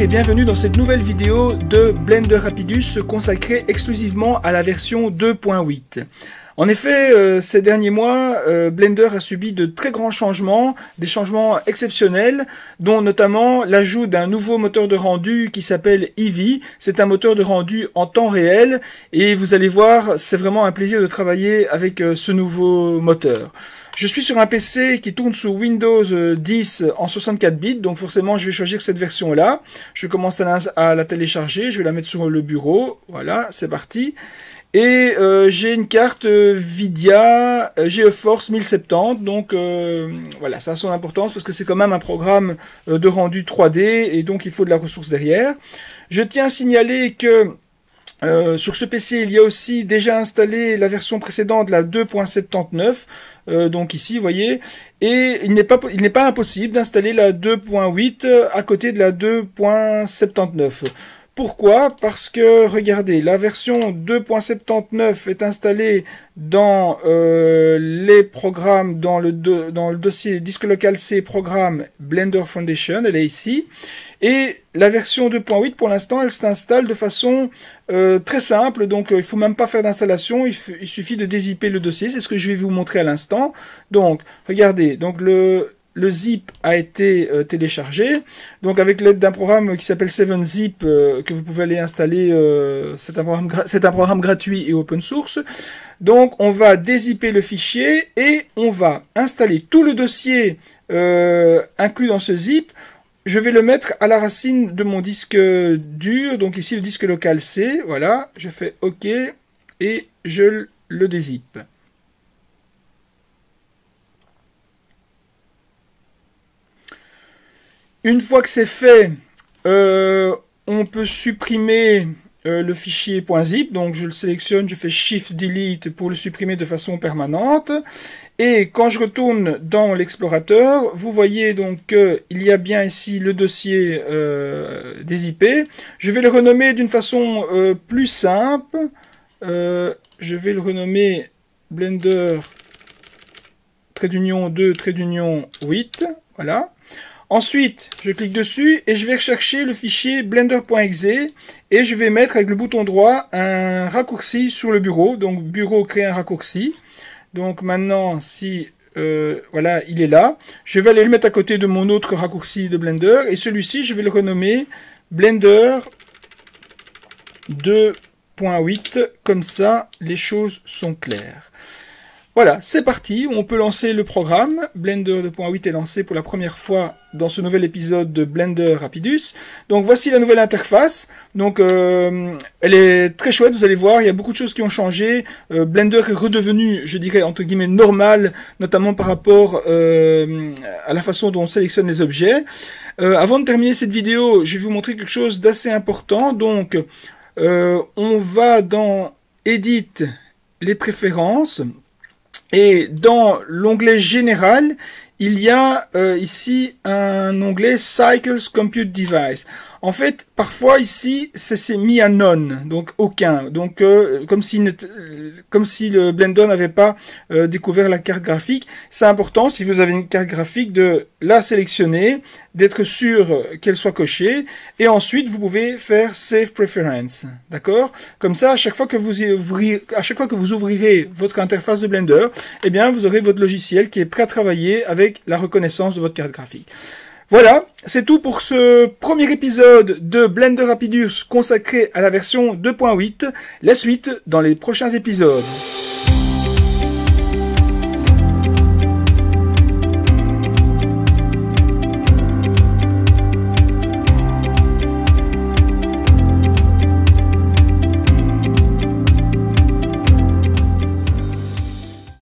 et bienvenue dans cette nouvelle vidéo de Blender Rapidus consacrée exclusivement à la version 2.8. En effet, ces derniers mois, Blender a subi de très grands changements, des changements exceptionnels, dont notamment l'ajout d'un nouveau moteur de rendu qui s'appelle Eevee. C'est un moteur de rendu en temps réel et vous allez voir, c'est vraiment un plaisir de travailler avec ce nouveau moteur. Je suis sur un PC qui tourne sous Windows 10 en 64 bits, donc forcément je vais choisir cette version-là. Je commence à la télécharger, je vais la mettre sur le bureau, voilà, c'est parti. Et j'ai une carte Vidia GeForce 1070, donc voilà, ça a son importance parce que c'est quand même un programme de rendu 3D et donc il faut de la ressource derrière. Je tiens à signaler que sur ce PC, il y a aussi déjà installé la version précédente, la 2.79, donc ici, vous voyez, et il n'est pas impossible d'installer la 2.8 à côté de la 2.79. Pourquoi? Parce que, regardez, la version 2.79 est installée dans les programmes, dans le dossier disque local C programme Blender Foundation, elle est ici. Et la version 2.8, pour l'instant, elle s'installe de façon très simple. Donc, il ne faut même pas faire d'installation. Il suffit de dézipper le dossier. C'est ce que je vais vous montrer à l'instant. Donc, regardez. Donc, le zip a été téléchargé. Donc, avec l'aide d'un programme qui s'appelle 7zip, que vous pouvez aller installer. C'est un programme gratuit et open source. Donc, on va dézipper le fichier et on va installer tout le dossier inclus dans ce zip. Je vais le mettre à la racine de mon disque dur, donc ici le disque local C, voilà, je fais OK et je le dézippe. Une fois que c'est fait, on peut supprimer le fichier .zip, donc je le sélectionne, je fais Shift Delete pour le supprimer de façon permanente. Et quand je retourne dans l'explorateur, vous voyez donc qu'il y a bien ici le dossier dézippé. Je vais le renommer d'une façon plus simple. Je vais le renommer Blender _2_8. Voilà. Ensuite, je clique dessus et je vais rechercher le fichier blender.exe et je vais mettre avec le bouton droit un raccourci sur le bureau. Donc bureau créer un raccourci. Donc maintenant, si voilà, il est là, je vais aller le mettre à côté de mon autre raccourci de Blender et celui-ci, je vais le renommer Blender 2.8. Comme ça, les choses sont claires. Voilà, c'est parti, on peut lancer le programme. Blender 2.8 est lancé pour la première fois dans ce nouvel épisode de Blender Rapidus. Donc voici la nouvelle interface. Donc elle est très chouette, vous allez voir, il y a beaucoup de choses qui ont changé. Blender est redevenu, je dirais, entre guillemets, normal, notamment par rapport à la façon dont on sélectionne les objets. Avant de terminer cette vidéo, je vais vous montrer quelque chose d'assez important. Donc on va dans Edit, les préférences. Et dans l'onglet général, il y a ici un onglet Cycles Compute Device. En fait, parfois ici, c'est mis à none, donc aucun. Donc comme si le Blender n'avait pas découvert la carte graphique. C'est important, si vous avez une carte graphique, de la sélectionner, d'être sûr qu'elle soit cochée. Et ensuite, vous pouvez faire Save Preference. D'accord? Comme ça, à chaque fois que vous ouvrirez votre interface de Blender, eh bien, vous aurez votre logiciel qui est prêt à travailler avec la reconnaissance de votre carte graphique. Voilà, c'est tout pour ce premier épisode de Blender Rapidus consacré à la version 2.8. La suite dans les prochains épisodes.